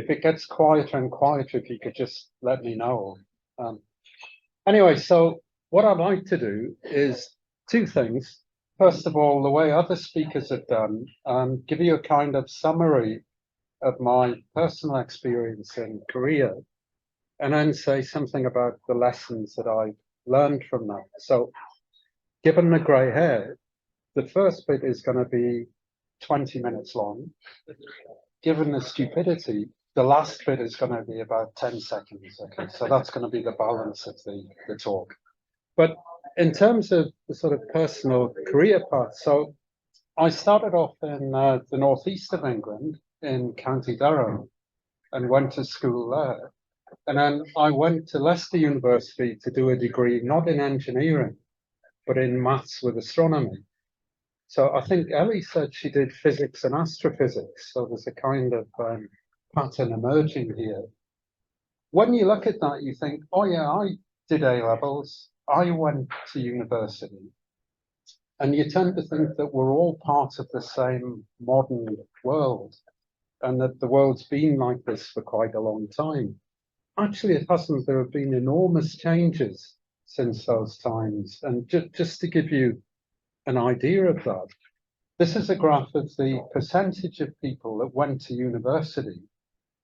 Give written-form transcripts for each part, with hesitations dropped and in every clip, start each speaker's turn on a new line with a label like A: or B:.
A: if it gets quieter and quieter, if you could just let me know. Anyway, so what I'd like to do is two things. First of all, the way other speakers have done, give you a kind of summary of my personal experience in Korea, and then say something about the lessons that I've learned from that. So given the grey hair, the first bit is going to be 20 minutes long. Given the stupidity, the last bit is going to be about 10 seconds. Okay, so that's going to be the balance of the talk. But in terms of the sort of personal career path, so I started off in the northeast of England in County Durham and went to school there. And then I went to Leicester University to do a degree, not in engineering, but in maths with astronomy. So I think Ellie said she did physics and astrophysics. So there's a kind of pattern emerging here. When you look at that, you think, oh yeah, I did A-levels, I went to university. And you tend to think that we're all part of the same modern world and that the world's been like this for quite a long time. Actually, it hasn't. There have been enormous changes since those times. And just to give you an idea of that, this is a graph of the percentage of people that went to university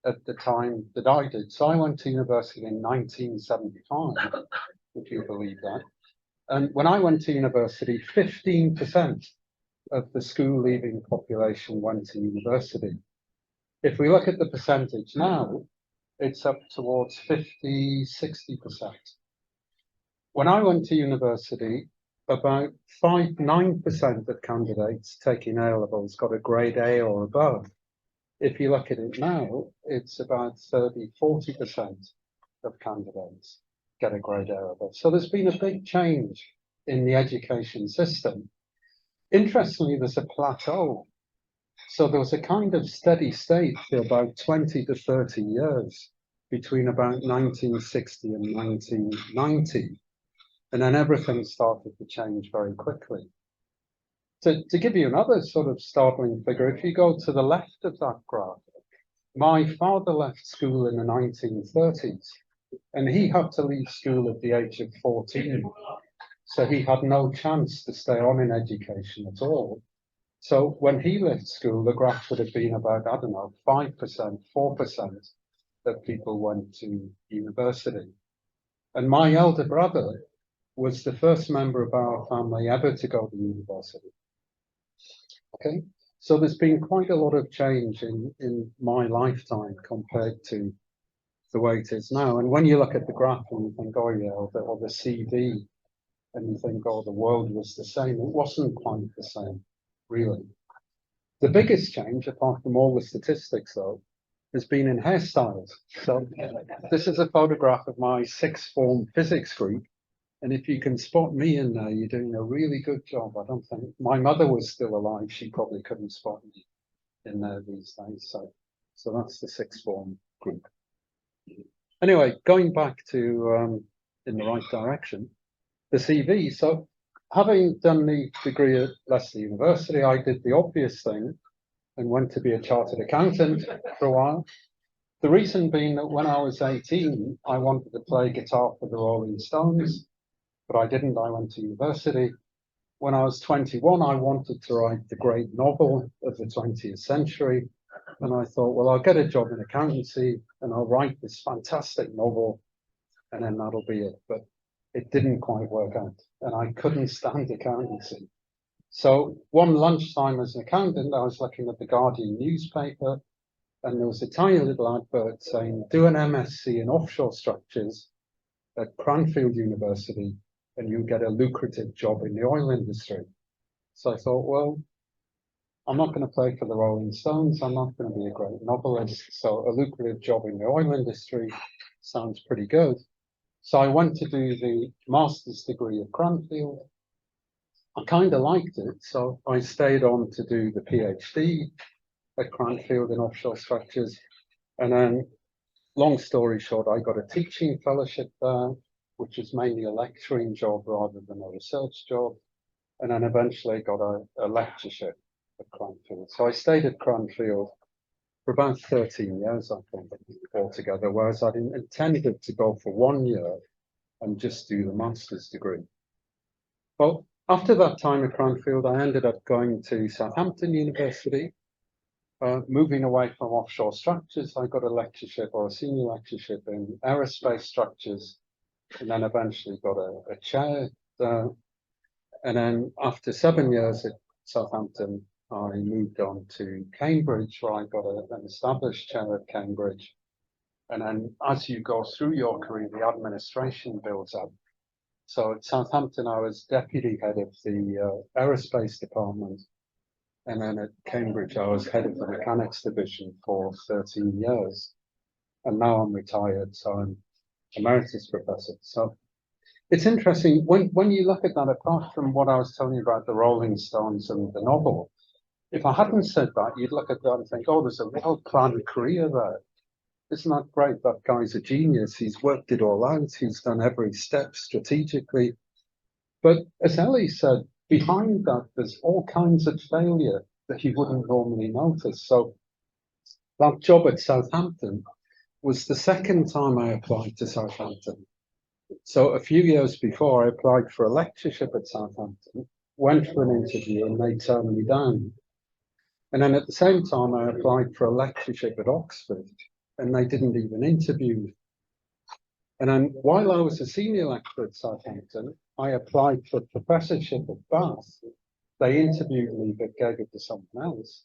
A: at the time that I did. So I went to university in 1975, if you believe that. And when I went to university, 15% of the school leaving population went to university. If we look at the percentage now, it's up towards 50, 60%. When I went to university, about 9% of candidates taking A-levels got a grade A or above. If you look at it now, it's about 30, 40% of candidates get a grade A or above. So there's been a big change in the education system. Interestingly, there's a plateau. So there was a kind of steady state for about 20 to 30 years between about 1960 and 1990. And then everything started to change very quickly. To give you another sort of startling figure, if you go to the left of that graph, my father left school in the 1930s, and he had to leave school at the age of 14. So he had no chance to stay on in education at all. So when he left school, the graph would have been about, I don't know, 5%, 4% that people went to university. And my elder brother was the first member of our family ever to go to university. Okay, so there's been quite a lot of change in my lifetime compared to the way it is now. And when you look at the graph and you think, oh yeah, or the CV, and you think, oh, the world was the same, it wasn't quite the same, really. The biggest change, apart from all the statistics though, has been in hairstyles. So this is a photograph of my sixth form physics group. And if you can spot me in there, you're doing a really good job. I don't think my mother was still alive. She probably couldn't spot me in there these days. So that's the sixth form group. Anyway, going back to in the right direction, the CV. So having done the degree at Leicester University, I did the obvious thing and went to be a chartered accountant for a while. The reason being that when I was 18, I wanted to play guitar for the Rolling Stones, but I didn't. I went to university. When I was 21, I wanted to write the great novel of the 20th century. And I thought, well, I'll get a job in accountancy and I'll write this fantastic novel and then that'll be it. But it didn't quite work out and I couldn't stand accountancy. So one lunchtime as an accountant, I was looking at the Guardian newspaper and there was a tiny little advert saying, do an MSc in offshore structures at Cranfield University and you get a lucrative job in the oil industry. So I thought, well, I'm not going to play for the Rolling Stones. I'm not going to be a great novelist. So a lucrative job in the oil industry sounds pretty good. So I went to do the master's degree at Cranfield. I kind of liked it. So I stayed on to do the PhD at Cranfield in offshore structures. And then, long story short, I got a teaching fellowship there, which is mainly a lecturing job rather than a research job. And then eventually got a lectureship at Cranfield. So I stayed at Cranfield for about 13 years, I think, altogether, whereas I'd intended to go for 1 year and just do the master's degree. Well, after that time at Cranfield, I ended up going to Southampton University, moving away from offshore structures. I got a lectureship or a senior lectureship in aerospace structures, and then eventually got a chair there. And then after 7 years at Southampton, I moved on to Cambridge, where I got an established chair at Cambridge. And then as you go through your career, the administration builds up. So at Southampton, I was deputy head of the aerospace department. And then at Cambridge, I was head of the mechanics division for 13 years. And now I'm retired, so I'm emeritus professor. So it's interesting, when you look at that, apart from what I was telling you about the Rolling Stones and the novel, if I hadn't said that, you'd look at that and think, oh, there's a well-planned career there. Isn't that great? That guy's a genius. He's worked it all out. He's done every step strategically. But as Ellie said, behind that, there's all kinds of failure that you wouldn't normally notice. So that job at Southampton was the second time I applied to Southampton. So a few years before, I applied for a lectureship at Southampton, went for an interview, and they turned me down. And then at the same time, I applied for a lectureship at Oxford, and they didn't even interview me. And then while I was a senior lecturer at Southampton, I applied for a professorship at Bath. They interviewed me, but gave it to someone else.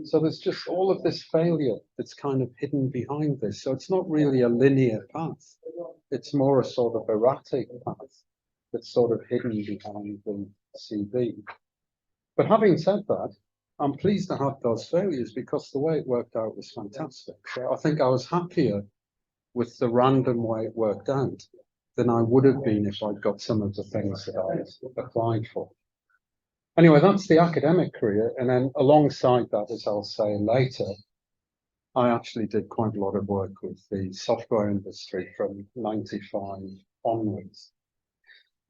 A: So there's just all of this failure that's kind of hidden behind this. So it's not really a linear path. It's more a sort of erratic path that's sort of hidden behind the CV. But having said that, I'm pleased to have those failures because the way it worked out was fantastic. So I think I was happier with the random way it worked out than I would have been if I'd got some of the things that I applied for. Anyway, that's the academic career. And then alongside that, as I'll say later, I actually did quite a lot of work with the software industry from 95 onwards.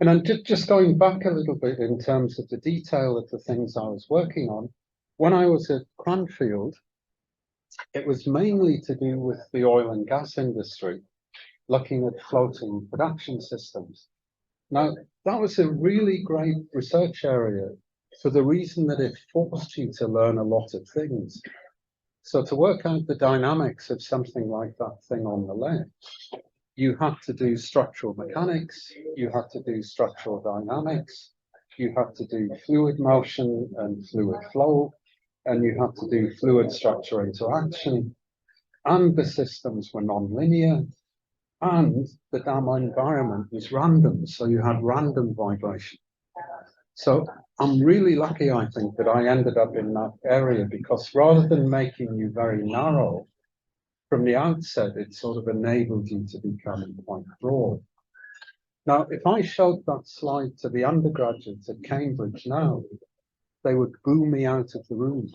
A: And then just going back a little bit in terms of the detail of the things I was working on, when I was at Cranfield, it was mainly to do with the oil and gas industry, looking at floating production systems. Now, that was a really great research area for the reason that it forced you to learn a lot of things. So to work out the dynamics of something like that thing on the left, you had to do structural mechanics, you had to do structural dynamics, you had to do fluid motion and fluid flow, and you had to do fluid structure interaction, and the systems were non-linear, and the damn environment was random, so you had random vibration. So I'm really lucky, I think, that I ended up in that area, because rather than making you very narrow, from the outset, it sort of enabled you to become quite broad. Now, if I showed that slide to the undergraduates at Cambridge now, they would boo me out of the room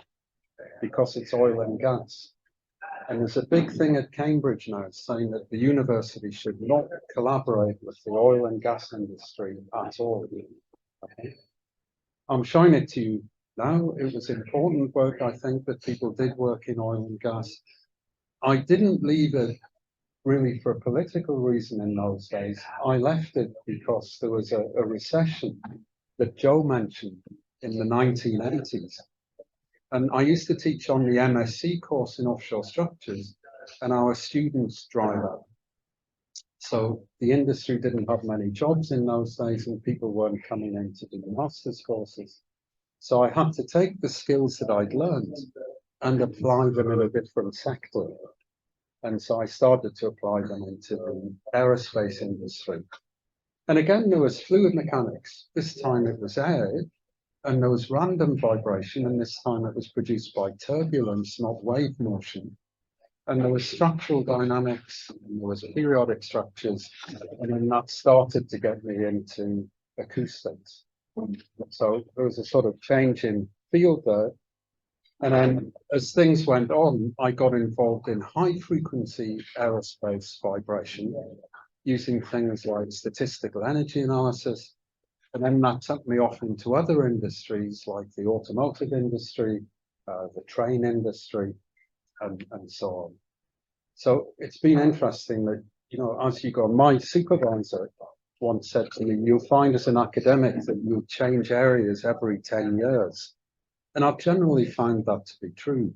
A: because it's oil and gas. And there's a big thing at Cambridge now saying that the university should not collaborate with the oil and gas industry at all. Okay. I'm showing it to you now. It was important work, I think, that people did work in oil and gas. I didn't leave it really for a political reason in those days. I left it because there was a recession that Joe mentioned in the 1980s. And I used to teach on the MSc course in offshore structures, and our students dried up. So the industry didn't have many jobs in those days, and people weren't coming in to do the master's courses. So I had to take the skills that I'd learned and apply them in a different sector. And so I started to apply them into the aerospace industry. And again, there was fluid mechanics. This time it was air, and there was random vibration, and this time it was produced by turbulence, not wave motion. And there was structural dynamics, and there was periodic structures, and then that started to get me into acoustics. So there was a sort of change in field there. And then as things went on, I got involved in high frequency aerospace vibration using things like statistical energy analysis. And then that took me off into other industries like the automotive industry, the train industry. and so on. So it's been interesting that, you know, as you go, my supervisor once said to me, you'll find as an academic that you'll change areas every 10 years. And I've generally found that to be true.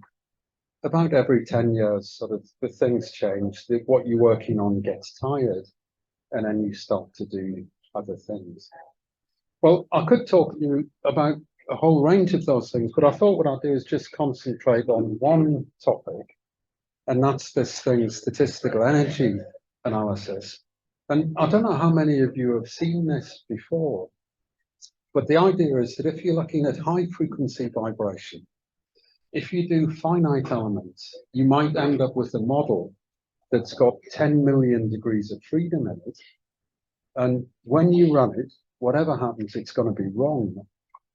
A: About every 10 years, sort of the things change, what you're working on gets tired, and then you start to do other things. Well, I could talk to you about a whole range of those things, but I thought what I'll do is just concentrate on one topic, and that's this thing, statistical energy analysis. And I don't know how many of you have seen this before, but the idea is that if you're looking at high frequency vibration, if you do finite elements, you might end up with a model that's got 10 million degrees of freedom in it. And when you run it, whatever happens, it's going to be wrong,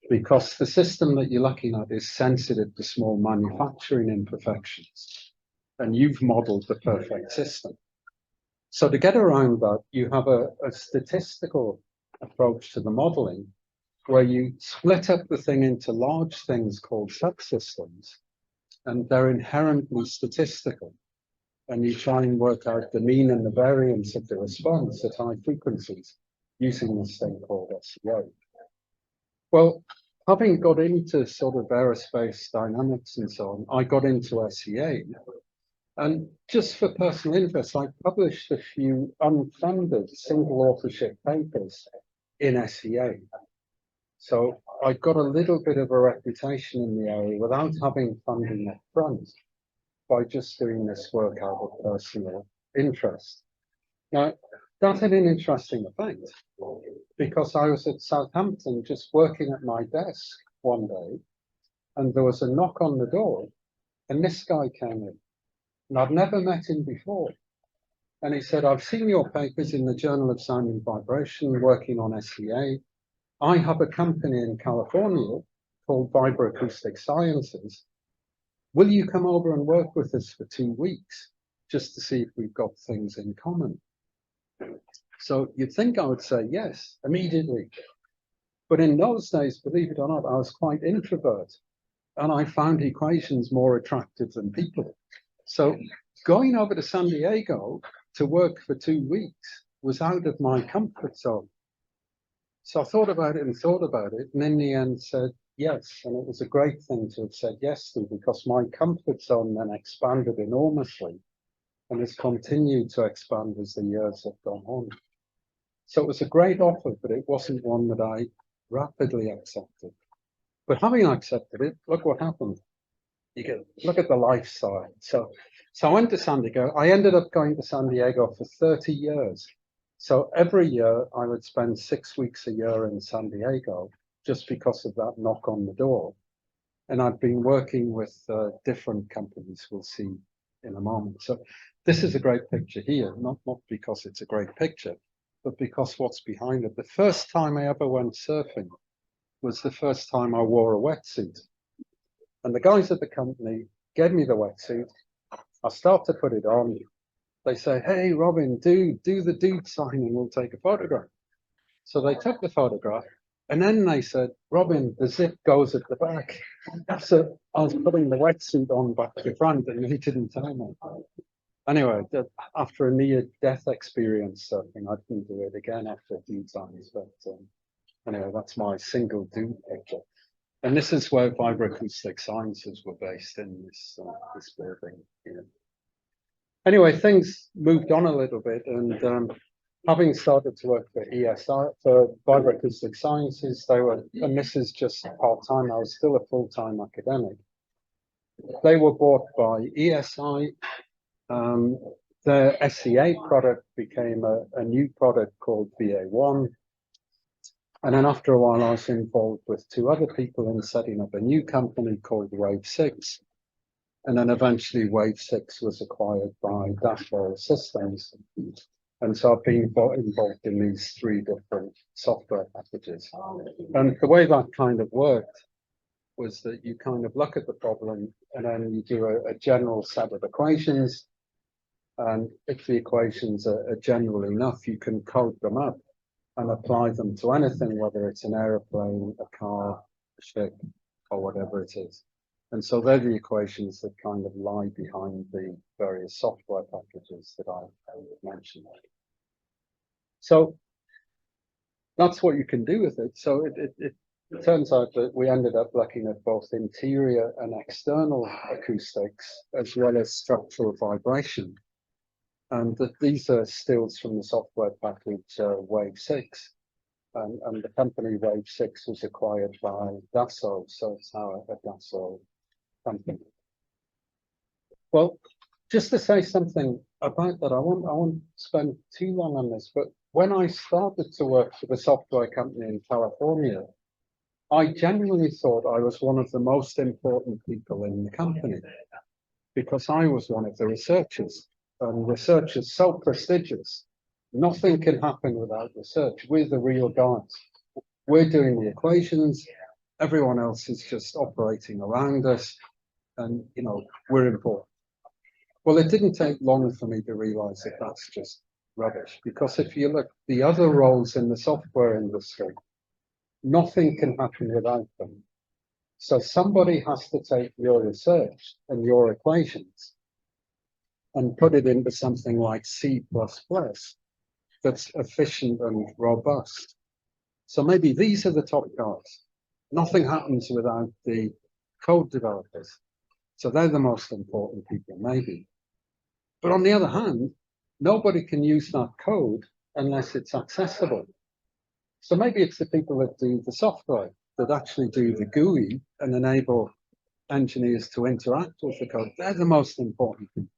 A: because the system that you're looking at is sensitive to small manufacturing imperfections, and you've modeled the perfect system. So to get around that, you have a statistical approach to the modeling, where you split up the thing into large things called subsystems, and they're inherently statistical. And you try and work out the mean and the variance of the response at high frequencies using this thing called SEA. Well, having got into sort of aerospace dynamics and so on, I got into SEA. And just for personal interest, I published a few unfunded single authorship papers in SEA. So I got a little bit of a reputation in the area without having funding up front, by just doing this work out of personal interest. Now, that had an interesting effect, because I was at Southampton just working at my desk one day, and there was a knock on the door, and this guy came in, and I'd never met him before. And he said, I've seen your papers in the Journal of Sound and Vibration working on SEA. I have a company in California called Vibro-Acoustic Sciences. Will you come over and work with us for 2 weeks, just to see if we've got things in common? So you'd think I would say yes, immediately. But in those days, believe it or not, I was quite introvert, and I found equations more attractive than people. So going over to San Diego to work for 2 weeks was out of my comfort zone. So I thought about it, and in the end said yes. And it was a great thing to have said yes to, because my comfort zone then expanded enormously and has continued to expand as the years have gone on. So it was a great offer, but it wasn't one that I rapidly accepted. But having accepted it, look what happened. You get, look at the life side. So I went to San Diego. I ended up going to San Diego for 30 years. So every year I would spend 6 weeks a year in San Diego, just because of that knock on the door. And I've been working with different companies we'll see in a moment. So this is a great picture here, not because it's a great picture, but because what's behind it. The first time I ever went surfing was the first time I wore a wetsuit. And the guys at the company gave me the wetsuit. I start to put it on. They say, hey, Robin, do the dude sign and we'll take a photograph. So they took the photograph, and then they said, Robin, the zip goes at the back. So I was putting the wetsuit on back to front, and he didn't tell me. Anyway, after a near-death experience surfing, I didn't do it again after a few times. But anyway, that's my single dude picture. And this is where vibro-acoustic sciences were based, in this building here. Anyway, things moved on a little bit, and having started to work for ESI, for vibro-acoustic sciences, and this is just part-time, I was still a full-time academic. They were bought by ESI. The SEA product became a new product called VA1. And then after a while, I was involved with 2 other people in setting up a new company called Wave 6. And then eventually Wave 6 was acquired by Dashboard Systems. And so I've been involved in these 3 different software packages. And the way that kind of worked was that you kind of look at the problem, and then you do a general set of equations. And if the equations are general enough, you can code them up and apply them to anything, whether it's an aeroplane, a car, a ship, or whatever it is. And so they're the equations that kind of lie behind the various software packages that I mentioned. So that's what you can do with it. So it turns out that we ended up looking at both interior and external acoustics, as well as structural vibration. And that these are stills from the software package Wave 6. And the company Wave 6 was acquired by Dassault, so it's now a Dassault company. Well, just to say something about that, I won't spend too long on this, but when I started to work for the software company in California, I genuinely thought I was one of the most important people in the company because I was one of the researchers, and research is so prestigious. Nothing can happen without research. We're the real guys. We're doing the equations. Everyone else is just operating around us, and you know, we're important. Well, it didn't take long for me to realize that that's just rubbish, because if you look at the other roles in the software industry, nothing can happen without them. So somebody has to take your research and your equations and put it into something like C++ that's efficient and robust. So maybe these are the top guys. Nothing happens without the code developers. So they're the most important people, maybe. But on the other hand, nobody can use that code unless it's accessible. So maybe it's the people that do the software, that actually do the GUI and enable engineers to interact with the code. They're the most important people.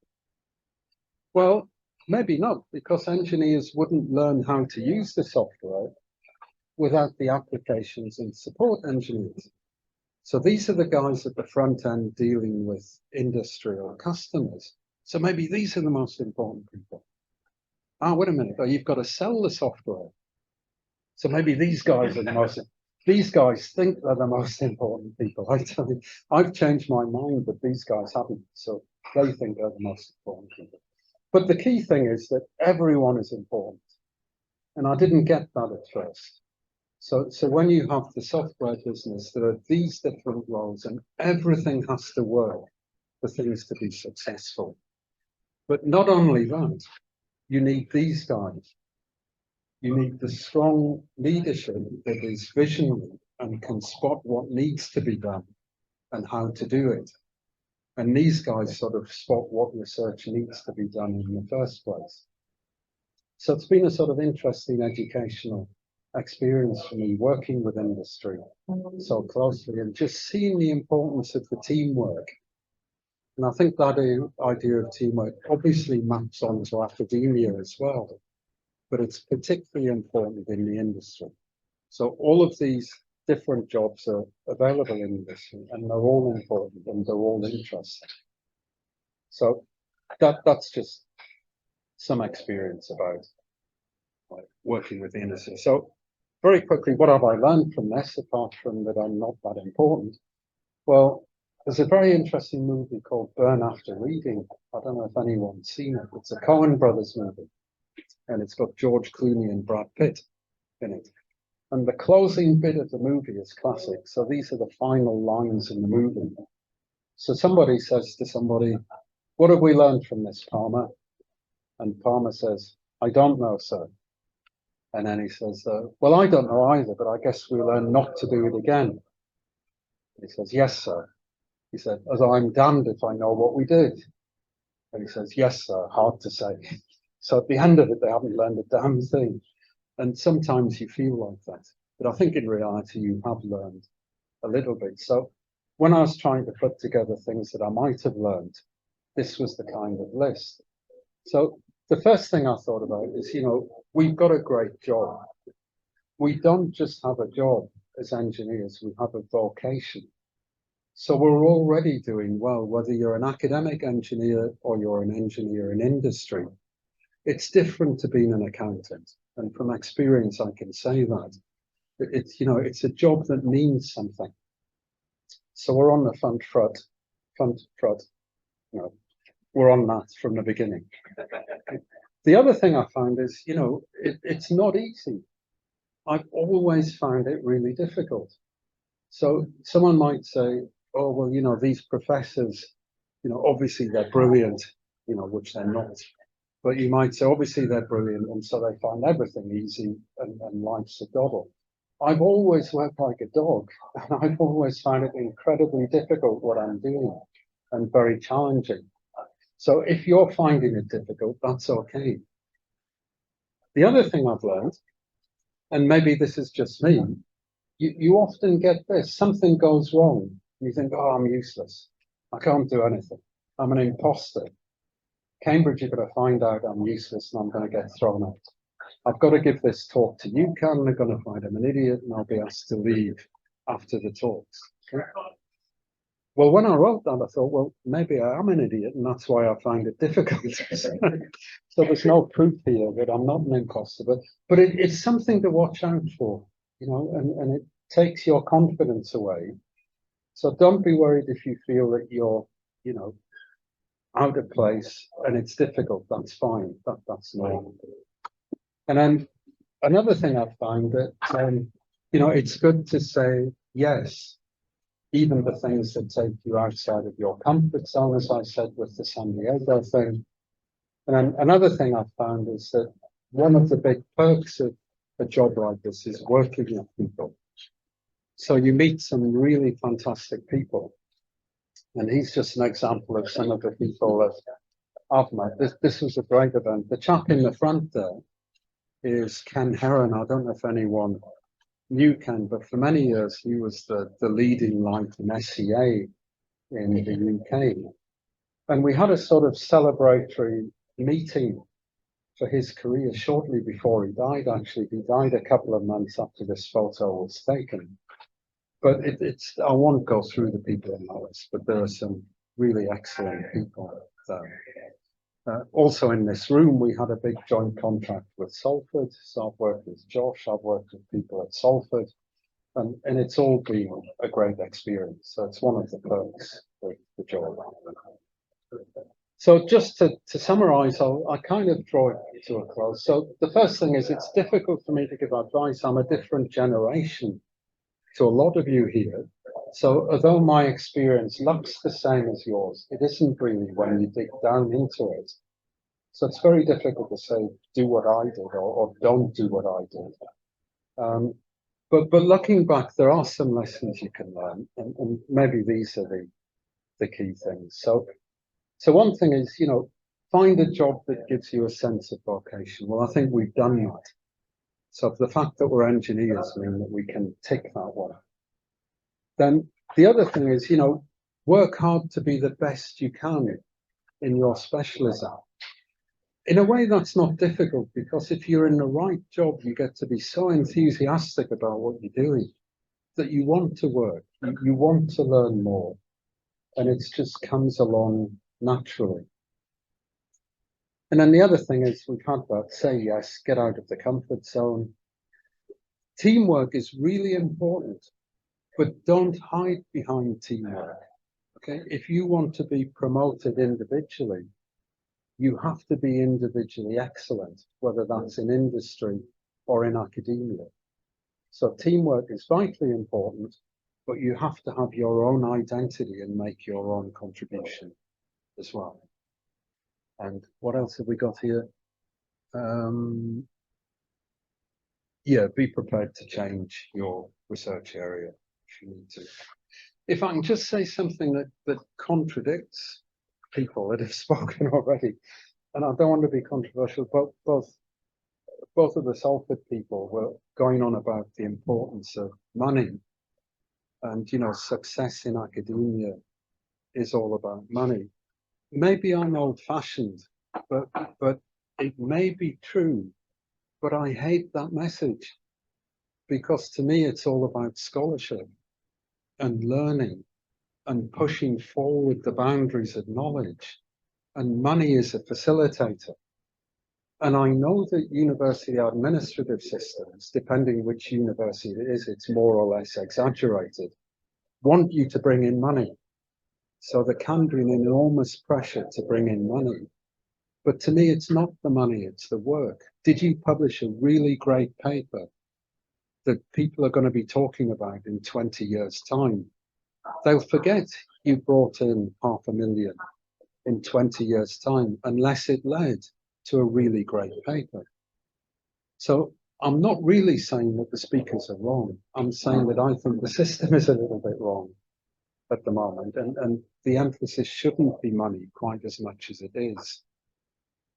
A: Well, maybe not, because engineers wouldn't learn how to use the software without the applications and support engineers. So these are the guys at the front end dealing with industry or customers. So maybe these are the most important people. Ah, wait a minute, oh, you've got to sell the software. So maybe these guys are the most, these guys think they're the most important people. I tell you, I've changed my mind, but these guys haven't. So they think they're the most important people. But the key thing is that everyone is important. And I didn't get that at first. So when you have the software business, there are these different roles and everything has to work for things to be successful. But not only that, you need these guys. You need the strong leadership that is visionary and can spot what needs to be done and how to do it. And these guys sort of spot what research needs to be done in the first place. So it's been a sort of interesting educational experience for me working with industry so closely and just seeing the importance of the teamwork. And I think that idea of teamwork obviously maps onto academia as well, but it's particularly important in the industry. So all of these different jobs are available in industry and they're all important and they're all interesting. So that's just some experience about working with the industry. So very quickly, what have I learned from this, apart from that I'm not that important? Well, there's a very interesting movie called Burn After Reading. I don't know if anyone's seen it. It's a Coen Brothers movie, and it's got George Clooney and Brad Pitt in it. And the closing bit of the movie is classic. So these are the final lines in the movie. So somebody says to somebody, "What have we learned from this, Palmer?" And Palmer says, "I don't know, sir." And then he says, "Well, I don't know either, but I guess we learn not to do it again." He says, "Yes, sir." He said, "As I'm damned if I know what we did." And he says, "Yes, sir, hard to say." So at the end of it, they haven't learned a damn thing. And sometimes you feel like that. But I think in reality, you have learned a little bit. So when I was trying to put together things that I might have learned, this was the kind of list. So the first thing I thought about is, you know, we've got a great job. We don't just have a job as engineers, we have a vocation. So we're already doing well, whether you're an academic engineer or you're an engineer in industry. It's different to being an accountant. And from experience, I can say that. It's, you know, it's a job that means something. So we're on the front, you know, we're on that from the beginning. The other thing I found is, you know, it's not easy. I've always found it really difficult. So someone might say, oh, well, these professors, obviously they're brilliant, which they're not. But you might say, obviously they're brilliant, and so they find everything easy and life's a doddle. I've always worked like a dog, and I've always found it incredibly difficult what I'm doing and very challenging. So if you're finding it difficult, that's okay. The other thing I've learned, and maybe this is just me, you often get this, something goes wrong. You think, oh, I'm useless. I can't do anything. I'm an imposter. Cambridge, you've got to find out I'm useless and I'm going to get thrown out. I've got to give this talk to UCAN and they're going to find I'm an idiot and I'll be asked to leave after the talks. Okay? Well, when I wrote that, I thought, well, maybe I am an idiot and that's why I find it difficult. So there's no proof here that I'm not an imposter, but it's something to watch out for, and it takes your confidence away. So don't be worried if you feel that you're, out of place and it's difficult. That's fine. That's normal. And then another thing I find that, it's good to say yes, even the things that take you outside of your comfort zone, as I said with the San Diego thing. And then another thing I've found is that one of the big perks of a job like this is working with people. So you meet some really fantastic people. And he's just an example of some of the people that I've met. This was a great event. The chap in the front there is Ken Heron. I don't know if anyone knew Ken, but for many years he was the leading light in SCA in the UK. And we had a sort of celebratory meeting for his career shortly before he died, actually. He died a couple of months after this photo was taken. But I won't go through the people in the list, but there are some really excellent people there. Also in this room, we had a big joint contract with Salford. So I've worked with Josh, I've worked with people at Salford, and it's all been a great experience. So it's one of the perks of the job. So just to summarize, I kind of draw it to a close. So the first thing is it's difficult for me to give advice. I'm a different generation to a lot of you here. So although my experience looks the same as yours, it isn't really when you dig down into it. So it's very difficult to say, do what I did or don't do what I did. But looking back, there are some lessons you can learn, and maybe these are the key things. So one thing is, find a job that gives you a sense of vocation. Well, I think we've done that. So the fact that we're engineers means that we can tick that one. Then the other thing is, work hard to be the best you can in your specialism. In a way, that's not difficult because if you're in the right job, you get to be so enthusiastic about what you're doing that you want to work, you want to learn more, and it just comes along naturally. And then the other thing is, we've had that, say yes, get out of the comfort zone. Teamwork is really important, but don't hide behind teamwork. Okay, if you want to be promoted individually, you have to be individually excellent, whether that's in industry or in academia. So teamwork is vitally important, but you have to have your own identity and make your own contribution as well. And what else have we got here? Yeah, be prepared to change your research area if you need to. If I can just say something that contradicts people that have spoken already, and I don't want to be controversial, but both of the Salford people were going on about the importance of money. And, success in academia is all about money. Maybe I'm old-fashioned, but it may be true, but I hate that message because to me, it's all about scholarship and learning and pushing forward the boundaries of knowledge. And money is a facilitator. And I know that university administrative systems, depending which university it is, it's more or less exaggerated, want you to bring in money. So there can be an enormous pressure to bring in money. But to me, it's not the money, it's the work. Did you publish a really great paper that people are going to be talking about in 20 years' time? they'll forget you brought in 500,000 in 20 years' time unless it led to a really great paper. So I'm not really saying that the speakers are wrong. I'm saying that I think the system is a little bit wrong at the moment, and the emphasis shouldn't be money quite as much as it is.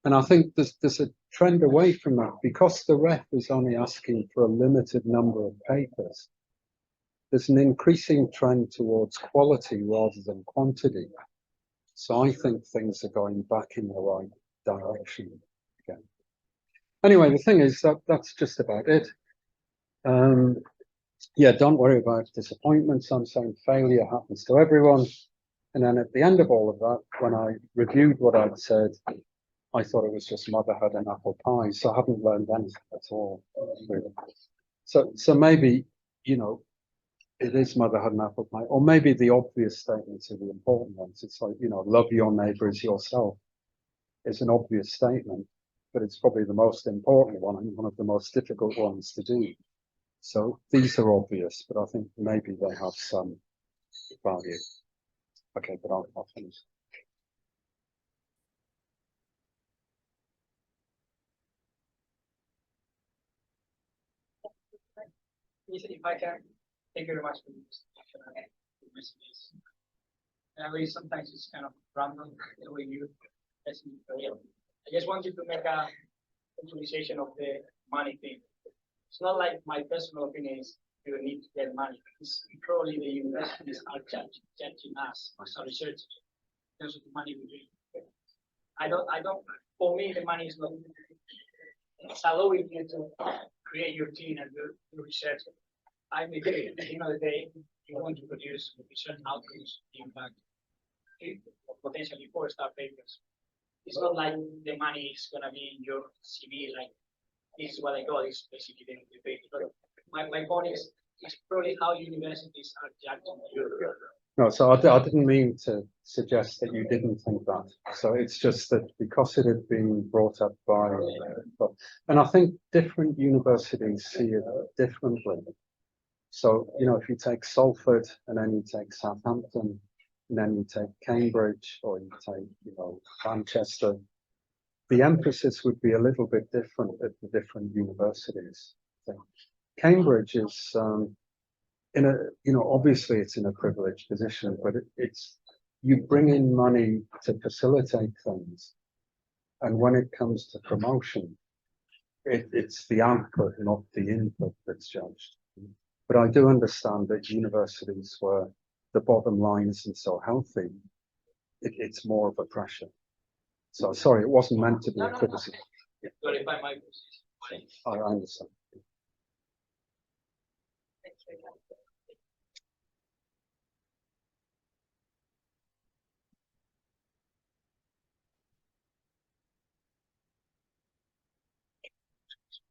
A: And I think there's a trend away from that because the ref is only asking for a limited number of papers. There's an increasing trend towards quality rather than quantity. So I think things are going back in the right direction again. Anyway, the thing is that that's just about it. Yeah, don't worry about disappointments. I'm saying failure happens to everyone. And then at the end of all of that, when I reviewed what I'd said, I thought it was just motherhood and apple pie. So I haven't learned anything at all, really. So maybe, you know, it is motherhood and apple pie, or maybe the obvious statements are the important ones. It's like, you know, love your neighbor as yourself. It's an obvious statement, but it's probably the most important one and one of the most difficult ones to do. So these are obvious, but I think maybe they have some value. Okay, but I'll finish.
B: If I can, thank you very much for this messages. I really sometimes it's kind of random the way you listen to it. I just wanted to make a utilization of the money thing. It's not like my personal opinion is you need to get money. It's probably the universities are judging us as a researcher in terms of the money we do. I don't, for me, the money is not, it's allowing you to create your team and do research. I mean, at the end of the day, you want to produce certain outcomes, impact, potentially 4-star papers. It's not like the money is going to be in your CV, like, this is what I got, is basically the paper. But my point is probably how universities are judging you.
A: No, so I didn't mean to suggest that you didn't think that. So it's just that because it had been brought up by, and I think different universities see it differently. So, you know, if you take Salford and then you take Southampton and then you take Cambridge or you take, you know, Manchester, the emphasis would be a little bit different at the different universities. So Cambridge is, in a, you know, obviously it's in a privileged position, but it's, you bring in money to facilitate things. And when it comes to promotion, it's the output, not the input that's judged. But I do understand that universities where the bottom line isn't so healthy, it's more of a pressure. So sorry, it wasn't meant to be a criticism.
B: Clarify my position.
A: I understand.